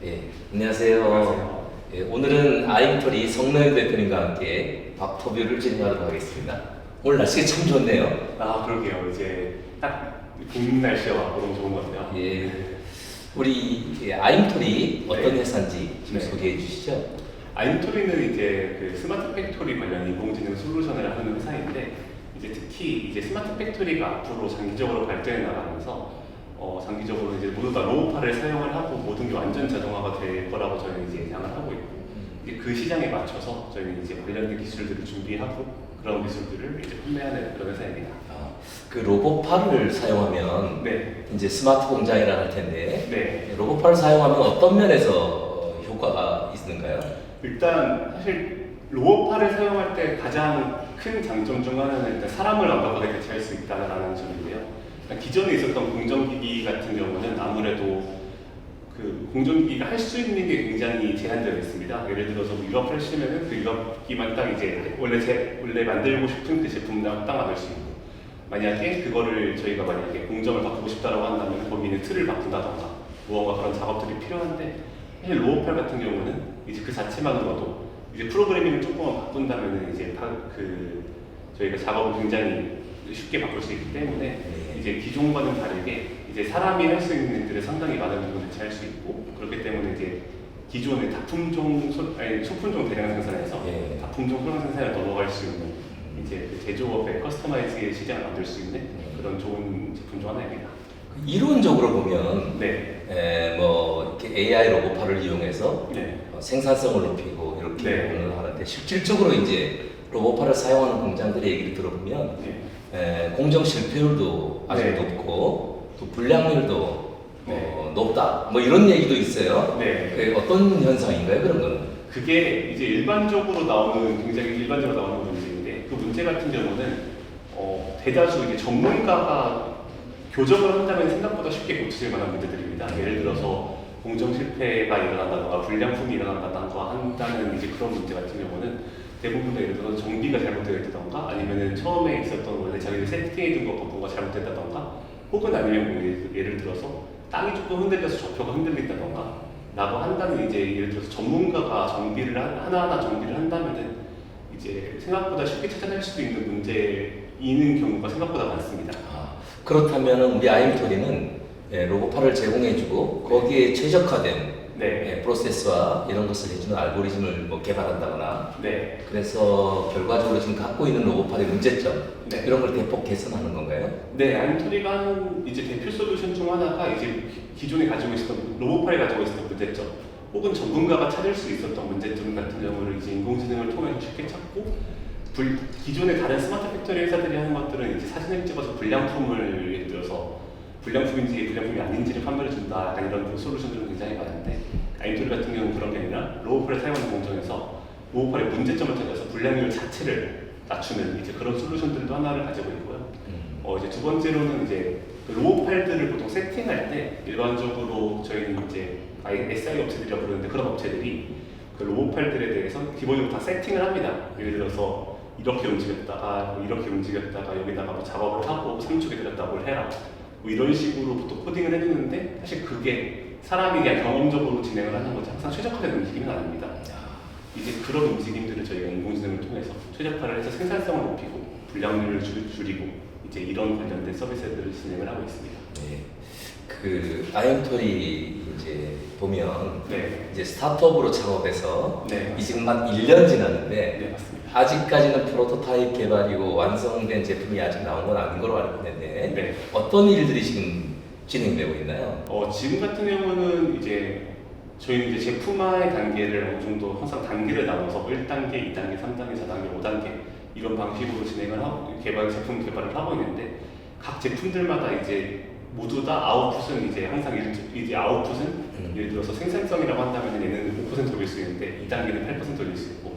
예, 안녕하세요. 안녕하세요. 예, 오늘은 아임토리 성노현 대표님과 함께 밥터뷰를 진행하도록 하겠습니다. 오늘 날씨가 참 좋네요. 아, 그러게요. 이제 딱 봄 날씨가 왔고 너무 좋은 것 같아요. 예, 우리 아임토리 어떤 네. 회사인지 좀 네. 소개해 주시죠. 아임토리는 이제 그 스마트 팩토리 관련 인공지능 솔루션을 하는 회사인데, 이제 특히 이제 스마트 팩토리가 앞으로 장기적으로 발전해 나가면서 장기적으로 이제 모두 다 로보파를 사용을 하고 모든 게 완전 자동화가 될 거라고 저희는 이제 예상을 하고 있고, 이제 그 시장에 맞춰서 저희는 이제 관련된 기술들을 준비하고 그런 기술들을 이제 판매하는 그런 회사입니다. 그 로봇팔을 사용하면 네. 이제 스마트 공장이라 할 텐데 네. 로봇팔을 사용하면 어떤 면에서 효과가 있는가요? 일단 사실 로봇팔을 사용할 때 가장 큰 장점 중 하나는 일단 사람을 완벽하게 대체할 수 있다는 점인데요. 일단 기존에 있었던 공정기기 같은 경우는 아무래도 그 공정기기가 할 수 있는 게 굉장히 제한되어 있습니다. 예를 들어서 뭐 유압을 쓰면은 그 유압기만 딱 이제 원래 만들고 싶은 그 제품만 딱 만들 수 있고, 만약에 그거를 저희가 만약에 공정을 바꾸고 싶다라고 한다면 거기 있는 틀을 바꾼다던가 무언가 그런 작업들이 필요한데, 사실 로봇팔 같은 경우는 이제 그 자체만으로도 이제 프로그래밍을 조금만 바꾼다면 이제 저희가 작업을 굉장히 쉽게 바꿀 수 있기 때문에 이제 기존과는 다르게 이제 사람이 할 수 있는 일들을 상당히 많은 부분을 대체할 수 있고, 그렇기 때문에 이제 기존의 소품종 대량 생산에서 다품종 소량 생산에 넘어갈 수 있는 이제 그 제조업의 커스터마이즈의 시장을 만들 수 있는 그런 좋은 제품 중 하나입니다. 이론적으로 보면 네. 뭐 이렇게 AI 로봇팔을 이용해서 네. 생산성을 높이고 이렇게 네. 하는데 실질적으로 이제 로봇팔을 사용하는 공장들의 얘기를 들어보면 공정 실패율도 아주 네. 높고 또 불량률도 네. 높다 뭐 이런 얘기도 있어요. 네. 어떤 현상인가요 그런 거는? 그게 이제 굉장히 일반적으로 나오는 문제인데, 그 문제 같은 경우는 대다수 이제 전문가가 교정을 한다면 생각보다 쉽게 고쳐질 만한 문제들입니다. 예를 들어서 공정 실패가 일어난다던가 불량품이 일어난다던가 한다는 이제 그런 문제 같은 경우는 대부분 예를 들어서 정비가 잘못되어 있다던가, 아니면은 처음에 있었던 원래 자기들 세팅해둔 것 바꾸가 잘못됐다던가, 혹은 아니면 뭐 예를 들어서 땅이 조금 흔들려서 좌표가 흔들린다던가 라고 한다는, 이제 예를 들어서 전문가가 하나하나 정비를 한다면은 이제 생각보다 쉽게 찾아낼 수도 있는 문제인 경우가 생각보다 많습니다. 그렇다면 우리 아임토리는 로봇팔을 제공해주고 거기에 최적화된 프로세스와 이런 것을 해주는 알고리즘을 뭐 개발한다거나 그래서 결과적으로 지금 갖고 있는 로봇팔의 문제점 이런 걸 대폭 개선하는 건가요? 네, 아임토리가 하는 이제 대표 솔루션 중 하나가 이제 기존에 가지고 있었던 로봇팔이 가지고 있었던 문제점, 혹은 전문가가 찾을 수 있었던 문제점 같은 경우를 이제 인공지능을 통해서 쉽게 찾고, 기존의 다른 스마트 팩토리 회사들이 하는 것들은 이제 사진을 찍어서 불량품을 예를 들어서 불량품인지 불량품이 아닌지를 판별해 준다, 약간 이런 솔루션들은 굉장히 많은데, 아임토리 같은 경우는 그런 게 아니라 로봇팔을 사용하는 공정에서 로봇팔의 문제점을 찾아서 불량률 자체를 낮추는 이제 그런 솔루션들도 하나를 가지고 있고요. 이제 두 번째로는 이제 그 로봇팔들을 보통 세팅할 때 일반적으로 저희는 이제 SI 업체들이라고 부르는데, 그런 업체들이 그 로봇팔들에 대해서 기본적으로 다 세팅을 합니다. 예를 들어서 이렇게 움직였다가 이렇게 움직였다가 여기다가 뭐 작업을 하고 3축에 들었다 뭘 해라 뭐 이런 식으로 보통 코딩을 해주는데, 사실 그게 사람이 그냥 경험적으로 진행을 하는 거지 항상 최적화된 움직임은 아닙니다. 이제 그런 움직임들을 저희가 인공지능을 통해서 최적화를 해서 생산성을 높이고 불량률을 줄이고 이제 이런 관련된 서비스들을 진행을 하고 있습니다. 그 아임토리 이제 보면 네. 이제 스타트업으로 창업해서 네. 지금 만 1년 지났는데 네, 맞습니다. 아직까지는 프로토타입 개발이고 완성된 제품이 아직 나온 건 아닌 걸로 알고 있는데 네. 어떤 일들이 지금 진행되고 있나요? 지금 같은 경우는 이제 저희는 이제 제품화의 단계를 어느 정도 항상 단계를 나눠서 1단계, 2단계, 3단계, 4단계, 5단계 이런 방식으로 진행을 하고 제품 개발을 하고 있는데, 각 제품들마다 이제 모두 다 아웃풋은 이제 항상 이제 아웃풋은 예를 들어서 생산성이라고 한다면 얘는 5% 올릴 수 있는데 2단계는 8% 올릴 수 있고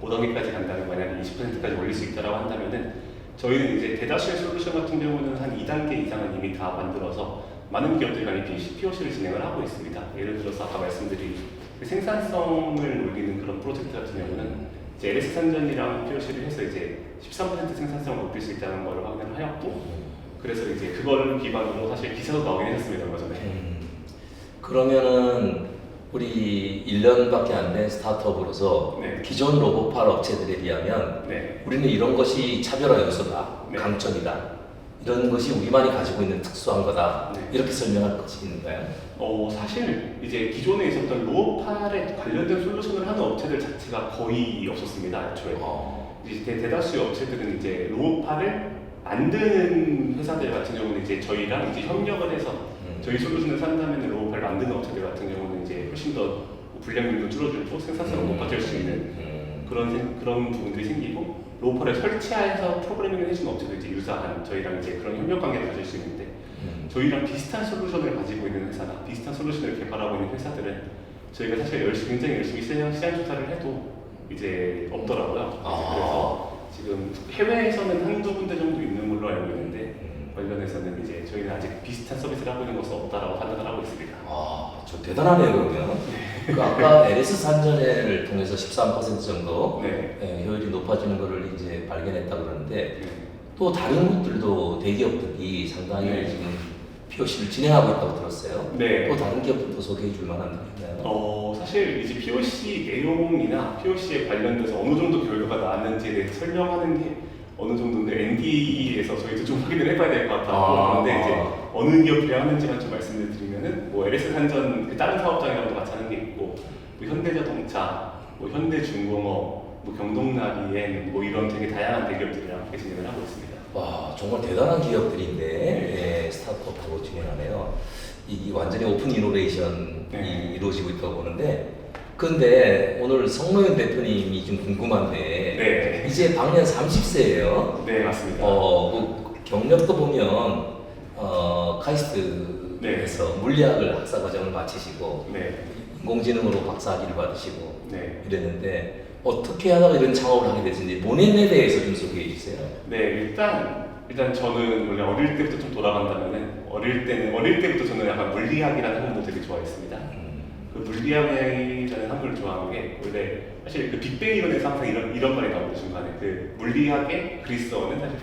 5단계까지 간다면 만약에 20%까지 올릴 수 있다라고 한다면은, 저희는 이제 대다수의 솔루션 같은 경우는 한 2단계 이상은 이미 다 만들어서 많은 기업들이 많이 POC를 진행을 하고 있습니다. 예를 들어서 아까 말씀드린 생산성을 올리는 그런 프로젝트 같은 경우는 이제 LS 산전이랑 POC를 해서 이제 13% 생산성을 높일 수 있다는 걸 확인을 하였고, 그래서 이제 그걸 기반으로 사실 기사도 나오긴 했습니다 얼마 전에. 그러면은 우리 1년밖에 안 된 스타트업으로서 네. 기존 로봇팔 업체들에 비하면 네. 우리는 이런 것이 차별화 요소다, 네. 강점이다. 이런 것이 우리만이 가지고 있는 특수한 거다. 네. 이렇게 설명할 것이 있는가요? 사실 이제 기존에 있었던 로봇팔에 관련된 솔루션을 하는 업체들 자체가 거의 없었습니다. 애초에. 이제 대다수의 업체들은 이제 로봇팔을 만드는 회사들 같은 경우는 이제 저희랑 이제 협력을 해서 저희 솔루션을 산다면 로봇팔 만드는 업체들 같은 경우는 이제 훨씬 더 불량률도 줄어들고 생산성을 높아질 수 있는 그런 부분들이 생기고, 로봇팔을 설치해서 프로그래밍을 해주는 업체도 이제 유사한 저희랑 이제 그런 협력 관계를 가질 수 있는데, 저희랑 비슷한 솔루션을 가지고 있는 회사나 비슷한 솔루션을 개발하고 있는 회사들은 저희가 사실 굉장히 열심히 시장 조사를 해도 이제 없더라고요. 그래서 지금 해외에서는 한두 군데 정도 있는 걸로 알고 있는데, 관련해서는 이제 저희는 아직 비슷한 서비스를 하고 있는 것은 없다라고 판단을 하고 있습니다. 저 대단하네요, 그러면. 그 아까 LS 산전회를 통해서 13% 정도 효율이 높아지는 것을 이제 발견했다고 그러는데, 또 다른 곳들도 대기업들이 상당히 지금 POC를 진행하고 있다고 들었어요. 또 다른 기업들도 소개해 줄 만한 게 있나요? 사실 이제 POC 내용이나 POC에 관련돼서 어느 정도 결과가 나왔는지에 대해서 설명하는 게 어느 정도인데 ND에서 저희도 좀 확인을 해봐야 될 것 같아요. 그런데 이제 어느 기업들이 하는지만 좀 말씀을 드리면은 뭐 LS 산전 다른 사업장이랑도 같이 하는 게 있고, 뭐 현대자동차, 뭐 현대중공업, 뭐 경동라비엔 뭐 이런 되게 다양한 대기업들이랑 함께 진행을 하고 있습니다. 와, 정말 대단한 기업들인데 스타트업하고 진행하네요. 이 완전히 오픈 이노베이션이 이루어지고 있다고 보는데, 근데 오늘 성노현 대표님이 좀 궁금한데 이제 방년 30세예요. 네, 맞습니다. 그 경력도 보면 카이스트에서 물리학을 학사 과정을 마치시고 인공지능으로 박사학위를 받으시고 이랬는데, 어떻게 하다가 이런 창업을 하게 됐는지 본인에 대해서 좀 소개해 주세요. 네, 일단 저는 원래 어릴 때부터 좀 돌아간다면은 어릴 때부터 저는 약간 물리학이라는 학문을 되게 좋아했습니다. 그 물리학이라는 학문을 좋아하는 게, 원래 사실 그 빅뱅 이론에서 항상 이런 말이 나오는 중간에 그 물리학의 그리스어는 사실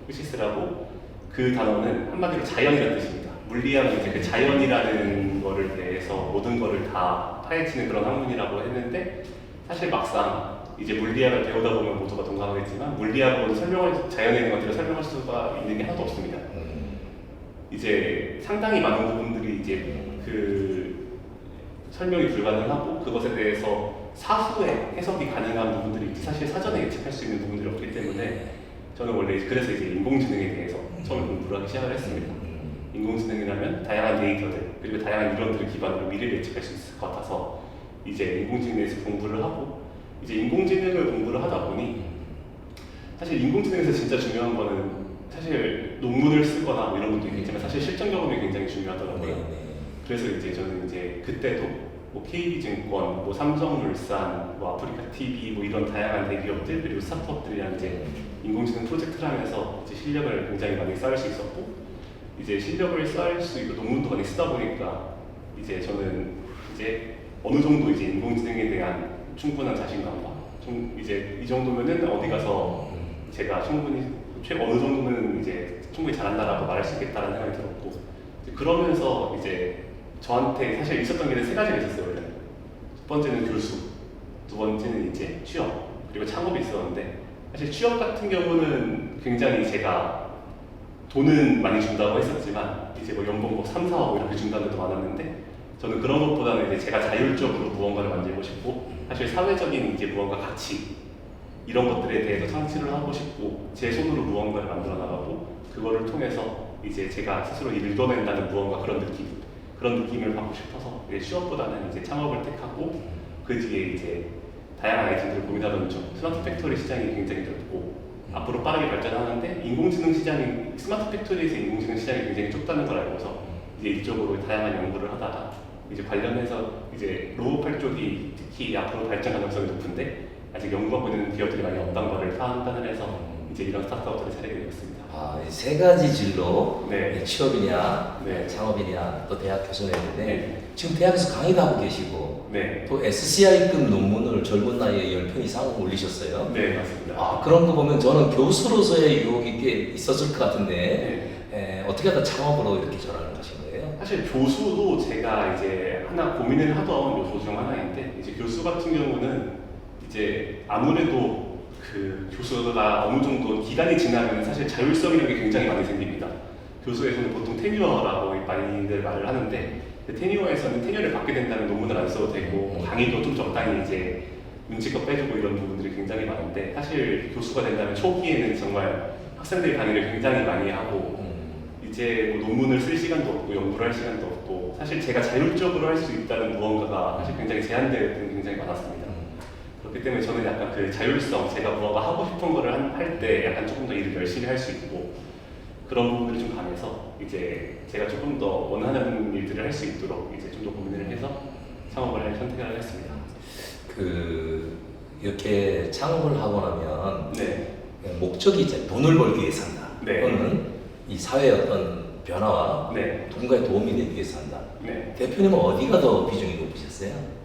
푸시스라고 그 단어는 한마디로 자연이라는 뜻입니다. 물리학은 이제 그 자연이라는 거를 대해서 모든 거를 다 파헤치는 그런 학문이라고 했는데, 사실 막상 이제 물리학을 배우다 보면 모두가 동감하겠지만 물리학으로 자연에 있는 것들을 설명할 수가 있는 게 하나도 없습니다. 이제 상당히 많은 부분들이 이제 그 설명이 불가능하고, 그것에 대해서 사후에 해석이 가능한 부분들이 사실 사전에 예측할 수 있는 부분들이 없기 때문에, 저는 원래 그래서 이제 인공지능에 대해서 처음 공부를 하기 시작을 했습니다. 인공지능이라면 다양한 데이터들 그리고 다양한 이론들을 기반으로 미래를 예측할 수 있을 것 같아서 이제 인공지능에 대해서 공부를 하고, 이제 인공지능을 공부를 하다 보니 사실 인공지능에서 진짜 중요한 거는 사실 논문을 쓰거나 뭐 이런 것도 있겠지만 사실 실전 경험이 굉장히 중요하더라고요. 그래서 이제 저는 이제 그때도 뭐 KB증권, 뭐 삼성물산, 뭐 아프리카TV 뭐 이런 다양한 대기업들 그리고 스타트업들이랑 이제 인공지능 프로젝트를 하면서 이제 실력을 굉장히 많이 쌓을 수 있었고, 이제 실력을 쌓을 수 있고 논문도 많이 쓰다 보니까 이제 저는 이제 어느 정도 이제 인공지능에 대한 충분한 자신감과 좀 이제 이 정도면은 어디 가서 제가 충분히 어느 정도는 이제 충분히 잘한다라고 말할 수 있겠다라는 생각이 들었고, 그러면서 이제 저한테 사실 있었던 게 세 가지가 있었어요. 원래 첫 번째는 교수, 두 번째는 이제 취업, 그리고 창업이 있었는데, 사실 취업 같은 경우는 굉장히 제가 돈은 많이 준다고 했었지만 이제 뭐 연봉 뭐 3, 4억 이렇게 준다는 데도 많았는데, 저는 그런 것보다는 이제 제가 자율적으로 무언가를 만들고 싶고, 사실 사회적인 이제 무언가 가치 이런 것들에 대해서 창출을 하고 싶고, 제 손으로 무언가를 만들어 나가고 그거를 통해서 이제 제가 스스로 일궈낸다는 무언가 그런 느낌을 받고 싶어서 취업보다는 이제 창업을 택하고, 그 뒤에 이제 다양한 아이템들을 고민하던 중 스마트 팩토리 시장이 굉장히 넓고 앞으로 빠르게 발전하는데, 스마트 팩토리에서 인공지능 시장이 굉장히 좁다는 걸 알고서 이제 이쪽으로 다양한 연구를 하다가 이제 관련해서 이제 로봇팔 쪽이 특히 앞으로 발전 가능성이 높은데 아직 연구하고 있는 기업들이 많이 없다는 것을 판단을 해서 이제 이런 스타트업들을 차리게 되었습니다. 이 세 가지 진로, 취업이냐, 창업이냐, 또 대학 교수였는데 지금 대학에서 강의도 하고 계시고 또 SCI급 논문을 젊은 나이에 10편 이상 올리셨어요. 네, 맞습니다. 그런 거 보면 저는 교수로서의 유혹이 꽤 있었을 것 같은데 어떻게 하다 창업으로 이렇게 전환을 하신 거예요? 사실 교수도 제가 이제 하나 고민을 하던 요소 중 하나인데, 이제 교수 같은 경우는 이제 아무래도 그 교수가 어느 정도 기간이 지나면 사실 자율성이라는 게 굉장히 많이 생깁니다. 교수에서는 보통 테뉴어라고 많이들 말을 하는데, 테뉴어에서는 테뉴어를 받게 된다면 논문을 안 써도 되고 강의도 좀 적당히 이제 눈치껏 빼주고 이런 부분들이 굉장히 많은데, 사실 교수가 된다면 초기에는 정말 학생들이 강의를 굉장히 많이 하고 이제 뭐 논문을 쓸 시간도 없고 연구를 할 시간도 없고, 사실 제가 자율적으로 할 수 있다는 무언가가 사실 굉장히 제한되는 게 굉장히 많았습니다. 그렇기 때문에 저는 약간 그 자율성, 제가 무언가 하고 싶은 거를 할 때 약간 조금 더 일을 열심히 할 수 있고 그런 부분들이 좀 강해서, 이제 제가 조금 더 원하는 일들을 할 수 있도록 이제 좀 더 고민을 해서 창업을 할 선택을 했습니다. 이렇게 창업을 하고 나면 네. 목적이 이제 돈을 벌기 위해서 한다. 네. 또는 이 사회의 어떤 변화와 네. 누군가에 도움이 되기 위해서 한다. 네. 대표님은 어디가 더 비중이 높으셨어요?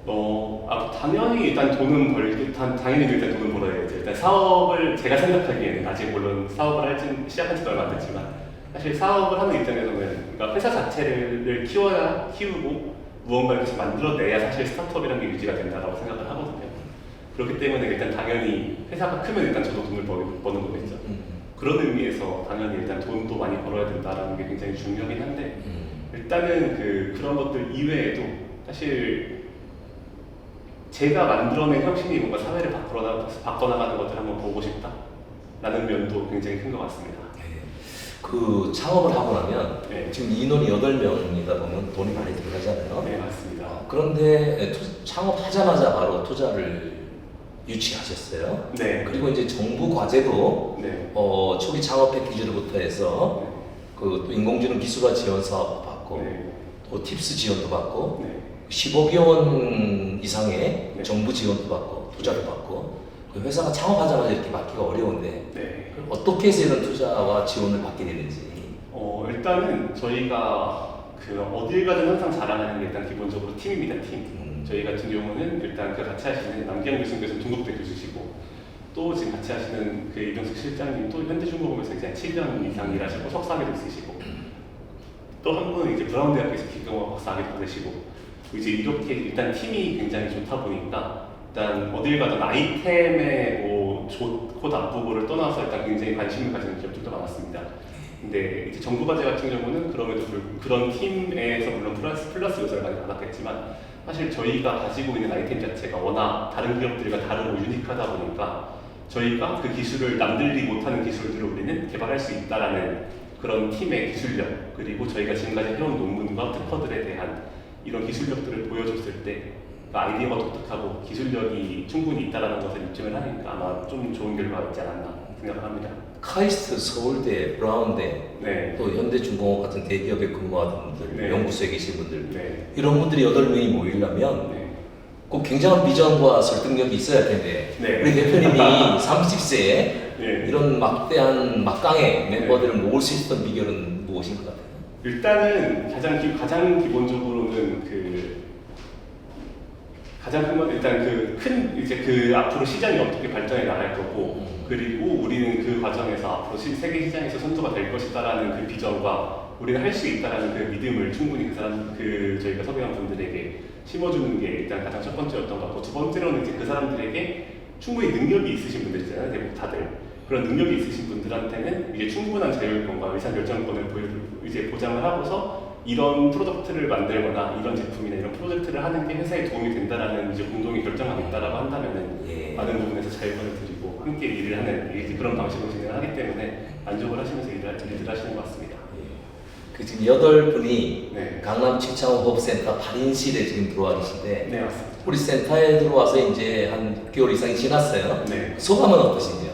당연히 일단 돈은 당연히 일단 돈은 벌어야겠죠. 일단 사업을 제가 생각하기에는, 아직 물론 사업을 시작한 지도 얼마 안 됐지만, 사실 사업을 하는 입장에서는 그러니까 회사 자체를 키우고 무언가를 계속 만들어내야 사실 스타트업이라는 게 유지가 된다고 생각을 하거든요. 그렇기 때문에 일단 당연히 회사가 크면 일단 저도 돈을 버는 거겠죠. 그런 의미에서 당연히 일단 돈도 많이 벌어야 된다는 게 굉장히 중요하긴 한데, 일단은 그런 것들 이외에도 사실 제가 만들어낸 혁신이 뭔가 사회를 바꿔나가는 것들을 한번 보고 싶다라는 면도 굉장히 큰 것 같습니다. 그 창업을 하고 나면 네. 지금 인원이 8명이다 보면 돈이 많이 들어가잖아요. 네, 맞습니다. 그런데 창업하자마자 바로 투자를 유치하셨어요. 네. 그리고 이제 정부 과제도 네. 초기 창업 패키지로부터 해서 또 인공지능 기술화 지원 사업도 받고 네. 또 팁스 지원도 받고 네. 15억 원 이상의 네. 정부 지원도 받고 투자도 받고, 그 회사가 창업하자마자 이렇게 받기가 어려운데 네. 어떻게 해서 이런 투자와 지원을 받게 되는지. 일단은 저희가 어딜 가든 항상 자랑하는 게 일단 기본적으로 팀입니다. 팀. 저희 같은 경우는 일단 같이 하시는 남기영 교수님께서는 중국대 교수시고, 또 지금 같이 하시는 이병숙 실장님도 현대중공업에서 이제 7년 이상 일하시고 석사학위도 있으시고, 또 한 분은 이제 브라운 대학교에서 기계공학 박사학위도 받으시고, 이제 이렇게 일단 팀이 굉장히 좋다 보니까 일단 어딜 가든 아이템의 좋고 나쁘고를 떠나서 일단 굉장히 관심을 가지는 기업들도 많았습니다. 근데 이제 정부 과제 같은 경우는 그런 팀에서 물론 플러스 요소를 많이 받았겠지만, 사실 저희가 가지고 있는 아이템 자체가 워낙 다른 기업들과 다르고 유니크하다 보니까 저희가 그 기술을 남들이 못하는 기술들을 우리는 개발할 수 있다라는 그런 팀의 기술력, 그리고 저희가 지금까지 해온 논문과 특허들에 대한 이런 기술력들을 보여줬을 때 아이디어가 독특하고 기술력이 충분히 있다는 것을 입증을 하니까 아마 좀 좋은 결과가 있지 않았나 생각을 합니다. 카이스트, 서울대, 브라운대, 네. 또 현대중공업 같은 대기업에 근무하던 분들, 네. 연구소에 계신 분들, 네. 이런 분들이 8명이 모이려면 네. 꼭 굉장한 비전과 설득력이 있어야 할 텐데, 네. 우리 대표님이 30세에 네. 이런 막대한 막강의 멤버들을 모을 수 있었던 비결은 무엇인 것 같아요? 일단은 가장 기본적으로는 가장 큰 건 일단 앞으로 시장이 어떻게 발전해 나갈 거고, 그리고 우리는 그 과정에서 앞으로 세계 시장에서 선두가 될 것이다라는 그 비전과 우리가 할 수 있다라는 그 믿음을 충분히 저희가 섭외한 분들에게 심어주는 게 일단 가장 첫 번째였던 것 같고, 두 번째로는 이제 그 사람들에게 충분히 능력이 있으신 분들이잖아요. 대부분 다들 그런 능력이 있으신 분들한테는 이제 충분한 자율권과 의사결정권을 보장을 하고서 이런 프로덕트를 만들거나 이런 제품이나 이런 프로젝트를 하는 게 회사에 도움이 된다라는 이제 공동의 결정하겠다라고 한다면은 많은 부분에서 자율권을 드리고 함께 일을 하는 이제 그런 방식으로 진행을 하기 때문에 만족을 하시면서 일을 하시는 것 같습니다. 지금 8분이 네. 강남 칭창호흡센터 8인실에 지금 들어와 계신데, 네, 맞습니다. 우리 센터에 들어와서 이제 한 6개월 이상이 지났어요. 네. 소감은 어떠신지요?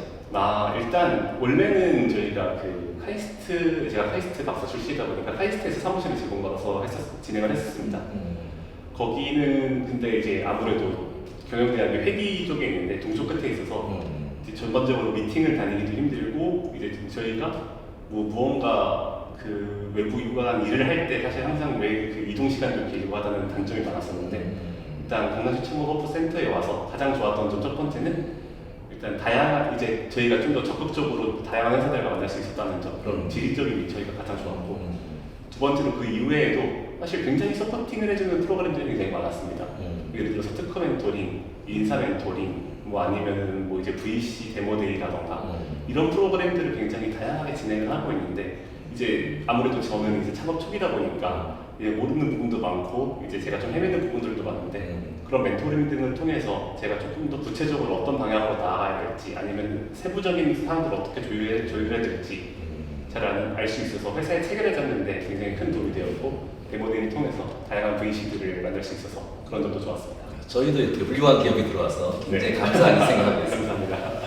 일단 원래는 저희가 제가 카이스트 박사 출신이다 보니까 카이스트에서 사무실을 제공받아서 진행을 했었습니다. 거기는 근데 이제 아무래도 경영대학교 회계 쪽에 있는데 동쪽 끝에 있어서 이제 전반적으로 미팅을 다니기도 힘들고, 이제 저희가 무언가 외부 유관한 일을 할 때 사실 항상 이동 시간도 길고 하다는 단점이 많았었는데, 일단 강남시 창업허브센터에 와서 가장 좋았던 점 첫 번째는 일단 다양한 이제 저희가 좀 더 적극적으로 다양한 회사들과 만날 수 있었다는 점, 그런 지리적인 저희가 가장 좋았고 두 번째로 그 이후에도 사실 굉장히 서포팅을 해주는 프로그램들이 굉장히 많았습니다. 예를 들어서 특허 멘토링, 인사 멘토링, 뭐 아니면은 뭐 이제 VC 데모데이라던가 이런 프로그램들을 굉장히 다양하게 진행을 하고 있는데 이제 아무래도 저는 이제 창업 초기다 보니까 이제 모르는 부분도 많고 이제 제가 좀 헤매는 부분들도 많은데 그런 멘토링 등을 통해서 제가 조금 더 구체적으로 어떤 방향으로 나아가야 될지 아니면 세부적인 사항들을 어떻게 조율해야 될지 잘 알 수 있어서 회사에 체계를 잡는데 굉장히 큰 도움이 되었고 데모데이를 통해서 다양한 VC들을 만날 수 있어서 그런 점도 좋았습니다. 저희도 이렇게 훌륭한 기업이 들어와서 굉장히 감사하게 생각하고 있습니다. 감사합니다.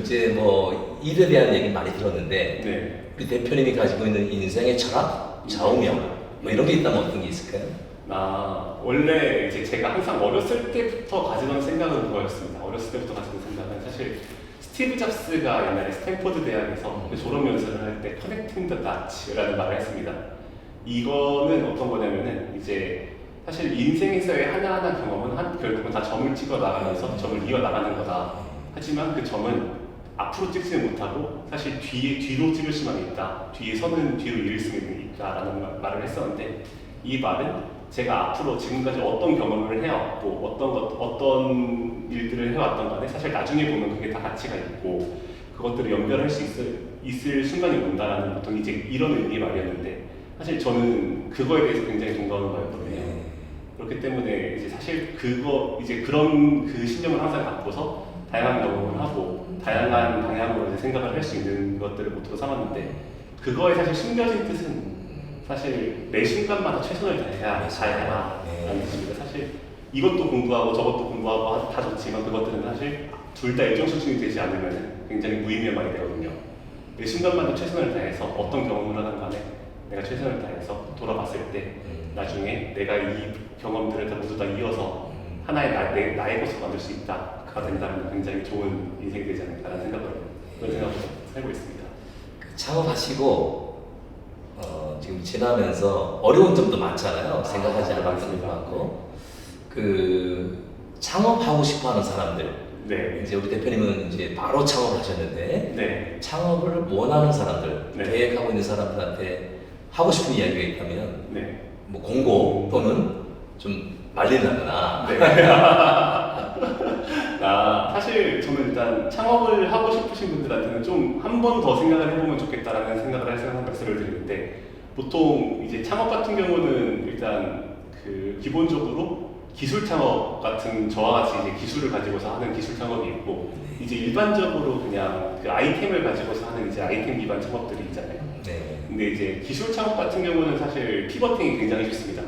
이제 뭐 일에 대한 얘기 많이 들었는데 네. 우리 대표님이 가지고 있는 인생의 철학, 좌우명 뭐 이런 게 있다면 어떤 게 있을까요? 원래 이제 제가 항상 어렸을 때부터 가지던 생각은 그거였습니다. 어렸을 때부터 가지던 생각은 사실 스티브 잡스가 옛날에 스탠포드 대학에서 졸업 연설을 할 때 커넥팅 더 다츠라는 말을 했습니다. 이거는 어떤 거냐면은 이제 사실 인생에서의 하나하나 경험은 결국은 다 점을 찍어 나가면서 점을 이어 나가는 거다. 하지만 그 점은 앞으로 찍지는 못하고 사실 뒤로 찍을 수만 있다. 뒤에서는 뒤로 이을 수는 있다라는 말을 했었는데 이 말은 제가 앞으로 지금까지 어떤 경험을 해왔고 어떤 일들을 해왔던 간에 사실 나중에 보면 그게 다 가치가 있고 그것들을 연결할 수 있을 순간이 온다라는 보통 이제 이런 의미의 말이었는데 사실 저는 그거에 대해서 굉장히 동감을 받았거든요. 그렇기 때문에 이제 사실 그런 그 신념을 항상 갖고서 다양한 경험을 하고 다양한 방향으로 이제 생각을 할 수 있는 것들을 모토로 삼았는데 그거에 사실 숨겨진 뜻은 사실 매 순간마다 최선을 다해야 라는 뜻입니다. 사실 이것도 공부하고 저것도 공부하고 다 좋지만 그것들은 사실 둘 다 일정 수준이 되지 않으면 굉장히 무의미한 말이 되거든요. 매 순간마다 최선을 다해서 어떤 경험을 하든 간에 내가 최선을 다해서 돌아봤을 때 나중에 내가 이 경험들을 다 모두 다 이어서 하나의 나의 것을 만들 수 있다가 된다면 굉장히 좋은 인생이 되지 않을까라는 그런 생각으로 살고 있습니다. 창업하시고 지금 지나면서 어려운 점도 많잖아요. 생각하지 않은 점도 많고 그 창업하고 싶어하는 사람들. 네. 이제 우리 대표님은 이제 바로 창업하셨는데 네. 창업을 원하는 사람들, 네. 계획하고 있는 사람들한테 하고 싶은 이야기가 있다면 네. 뭐 공고 또는 좀 말린다거나. 네. 사실 저는 일단 창업을 하고 싶으신 분들한테는 좀 한 번 더 생각을 해보면 좋겠다라는 생각을 해서 항상 말씀을 드리는데 보통 이제 창업 같은 경우는 일단 그 기본적으로 기술 창업 같은 저와 같이 이제 기술을 가지고서 하는 기술 창업이 있고 이제 일반적으로 그냥 그 아이템을 가지고서 하는 이제 아이템 기반 창업들이 있잖아요. 네. 근데 이제 기술 창업 같은 경우는 사실 피버팅이 굉장히 쉽습니다.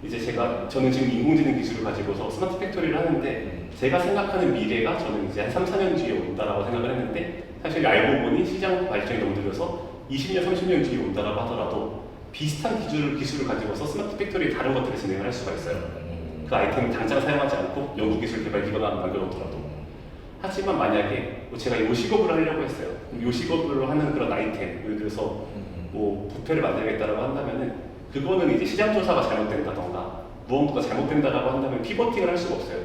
이제 저는 지금 인공지능 기술을 가지고서 스마트 팩토리를 하는데 제가 생각하는 미래가 저는 이제 한 3, 4년 뒤에 온다라고 생각을 했는데 사실 알고 보니 시장 발전이 너무 느려서 20년, 30년 뒤에 온다라고 하더라도 비슷한 기술을 가지고서 스마트 팩토리에 다른 것들을 진행을 할 수가 있어요. 그 아이템을 당장 사용하지 않고 연구기술 개발 기관을 만들어놓더라도 하지만 만약에 제가 요식업을 하려고 했어요. 요식업을 하는 그런 아이템, 예를 들어서 뭐 뷔페를 만들겠다라고 한다면은 그거는 이제 시장 조사가 잘못된다던가 무언가가 잘못된다라고 한다면 피버팅을 할 수가 없어요.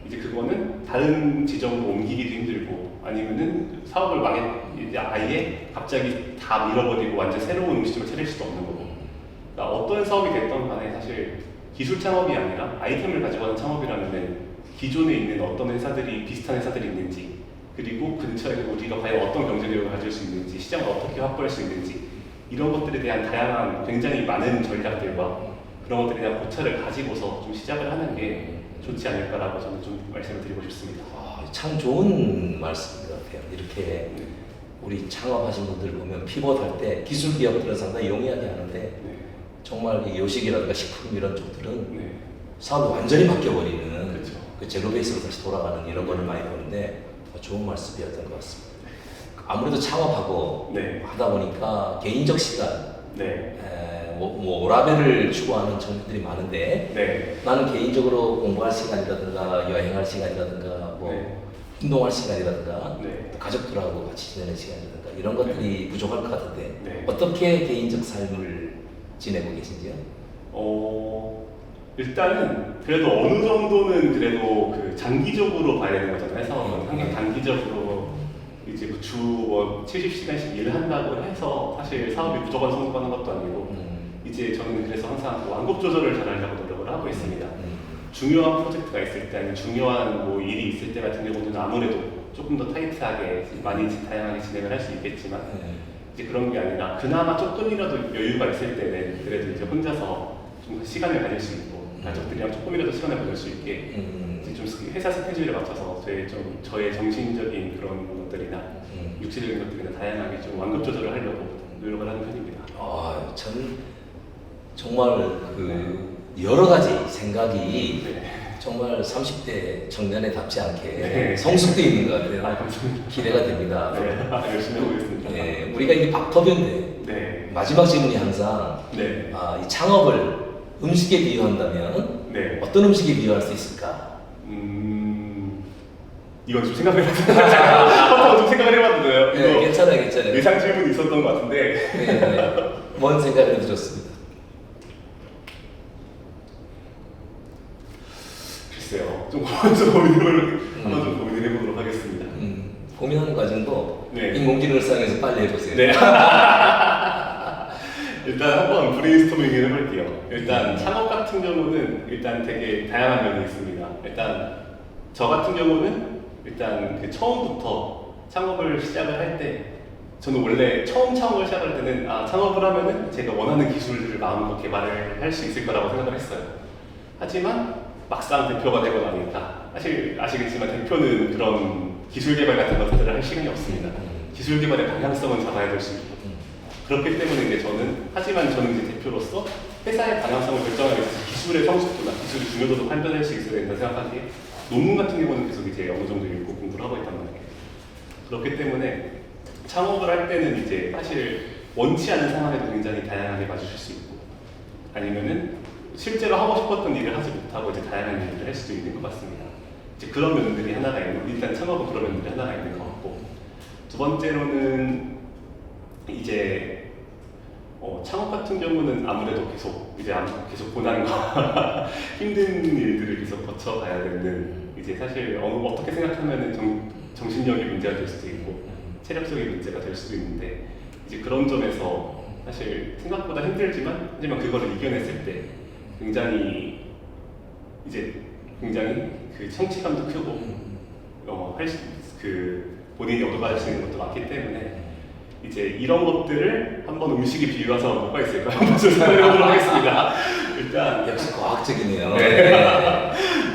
이제 그거는 다른 지점으로 옮기기도 힘들고 아니면은 사업을 이제 아예 갑자기 다 밀어버리고 완전 새로운 음식점을 차릴 수도 없는 거고. 그러니까 어떤 사업이 됐던 간에 사실 기술 창업이 아니라 아이템을 가지고 하는 창업이라면은 기존에 있는 어떤 회사들이 비슷한 회사들이 있는지 그리고 근처에 우리가 과연 어떤 경쟁력을 가질 수 있는지 시장을 어떻게 확보할 수 있는지 이런 것들에 대한 다양한 굉장히 많은 전략들과 그런 것들에 대한 고찰을 가지고서 좀 시작을 하는 게 좋지 않을까라고 저는 좀 말씀을 드리고 싶습니다. 참 좋은 말씀인 것 같아요. 이렇게 우리 창업하신 분들 보면 피벗할 때 기술 기업들은 상당히 용이하게 하는데 정말 이 요식이라든가 식품 이런 쪽들은 사업이 완전히 바뀌어버리는 그렇죠. 그 제로 베이스로 다시 돌아가는 이런 거를 많이 보는데 좋은 말씀이었던 것 같습니다. 아무래도 창업하고 하다 보니까 개인적 시간, 뭐 오라벨을 추구하는 청년들이 많은데 나는 개인적으로 공부할 시간이라든가 여행할 시간이라든가 뭐 운동할 시간이라든가 또 가족들하고 같이 지내는 시간이라든가 이런 것들이 부족할 것 같은데 어떻게 개인적 삶을 지내고 계신지요? 일단은 그래도 어느 정도는 그래도 그 장기적으로 봐야 되는 거잖아요. 사업은 항상 단기적으로 이제 주 70시간씩 일을 한다고 해서 사실 사업이 무조건 성공하는 것도 아니고 이제 저는 그래서 항상 완급 조절을 잘하려고 노력을 하고 있습니다. 중요한 프로젝트가 있을 때 아니면 중요한 뭐 일이 있을 때 같은 경우는 아무래도 조금 더 타이트하게 많이 다양하게 진행을 할 수 있겠지만 이제 그런 게 아니라 그나마 조금이라도 여유가 있을 때는 그래도 이제 혼자서 좀 시간을 가질 수 있고 가족들이랑 조금이라도 시간을 보낼 수 있게 이제 좀 회사 스케줄에 맞춰서 저의 정신적인 그런 것들이나 육체적인 것들이나 다양하게 좀 완급 조절을 하려고 노력을 하는 편입니다. 전 정말 그 여러 가지 생각이 정말 30대 청년에답지 않게 성숙되어 있는 것 같아요. 기대가 됩니다. 열심히 해보겠습니다. 우리가 이게 박터뷰인데 마지막 질문이 항상 이 창업을 음식에 비유한다면 어떤 음식에 비유할 수 있을까? 이건 좀 생각을 해봤어요. 좀 생각을 해봤는데요. 괜찮아요. 예상 질문이 있었던 것 같은데. 뭔 생각을 해도 좋습니다. 글쎄요. 좀 한번 좀 고민을 해보도록 하겠습니다. 고민하는 과정도 인공지능을 사용해서 빨리 해보세요. 일단 한번 브레인스토밍을 해볼게요. 일단 창업 같은 경우는 일단 되게 다양한 면이 있습니다. 일단 저 같은 경우는 일단 그 처음부터 창업을 시작을 할 때 저는 원래 처음 창업을 시작할 때는 창업을 하면은 제가 원하는 기술들을 마음껏 개발을 할 수 있을 거라고 생각을 했어요. 하지만 막상 대표가 되고 나니까 사실 아시겠지만 대표는 그런 기술 개발 같은 것들을 할 시간이 없습니다. 기술 개발의 방향성은 잡아야 될 수 있고 그렇기 때문에 이제 하지만 저는 이제 대표로서 회사의 방향성을 결정하기 위해서 기술의 성숙도나 기술의 중요도도 판단할 수 있어야 된다 생각하기에 논문 같은 경우는 계속 이제 어느 정도 읽고 공부를 하고 있단 말이에요. 그렇기 때문에 창업을 할 때는 이제 사실 원치 않은 상황에도 굉장히 다양하게 봐주실 수 있고 아니면은 실제로 하고 싶었던 일을 하지 못하고 이제 다양한 일을 할 수도 있는 것 같습니다. 이제 그런 면들이 하나가 있는, 일단 창업은 그런 면들이 하나가 있는 것 같고 두 번째로는 이제 창업 같은 경우는 아무래도 계속 고난과 힘든 일들을 계속 거쳐가야 되는 이제 사실 어떻게 생각하면은 정신력의 문제가 될 수도 있고 체력적인 문제가 될 수도 있는데 이제 그런 점에서 사실 생각보다 힘들지만 하지만 그거를 이겨냈을 때 굉장히 그 성취감도 크고 본인이 얻어갈 수 있는 것도 많기 때문에 이제 이런 것들을 한번 음식에 비유해서 뭐가 있을까요? 한번 생각해보도록 하겠습니다. 일단 역시 과학적이네요.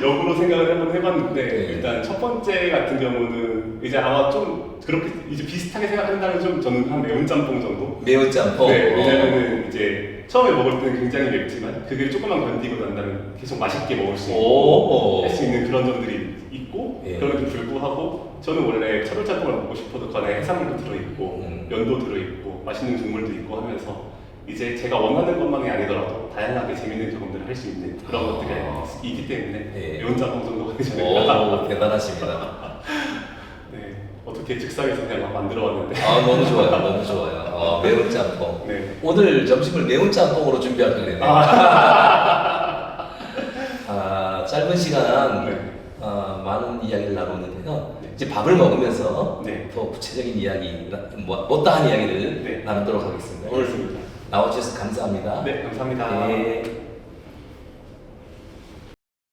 역으로 생각을 한번 해봤는데 일단 첫 번째 같은 경우는 이제 아마 좀 그렇게 이제 비슷하게 생각한다면 좀 저는 한 매운 짬뽕 정도? 매운 짬뽕? 왜냐면은 이제 처음에 먹을 때는 굉장히 맵지만 그게 조금만 견디고 난다면 계속 맛있게 먹을 수 있고 할 수 있는 그런 점들이 있고 그럼에도 불구하고 저는 원래 차돌짬뽕을 먹고 싶어도 그 안에 해산물도 들어있고 면도 들어있고 맛있는 국물도 있고 하면서 이제 제가 원하는 것만이 아니더라도 다양하게 재밌는 경험들을 할 수 있는 그런 것들이 있기 때문에 매운 짬뽕 정도가 되죠. 대단하십니다. 어떻게 즉석에서 그냥 막 만들어왔는데 너무 좋아요. 매운 짬뽕. 오늘 점심을 매운 짬뽕으로 준비할 거네요. 짧은 시간 많은 이야기를 나눴는데요. 이제 밥을 먹으면서 더 구체적인 이야기, 못다한 이야기를 나누도록 하겠습니다. 오늘 나와주셔서 감사합니다. 감사합니다.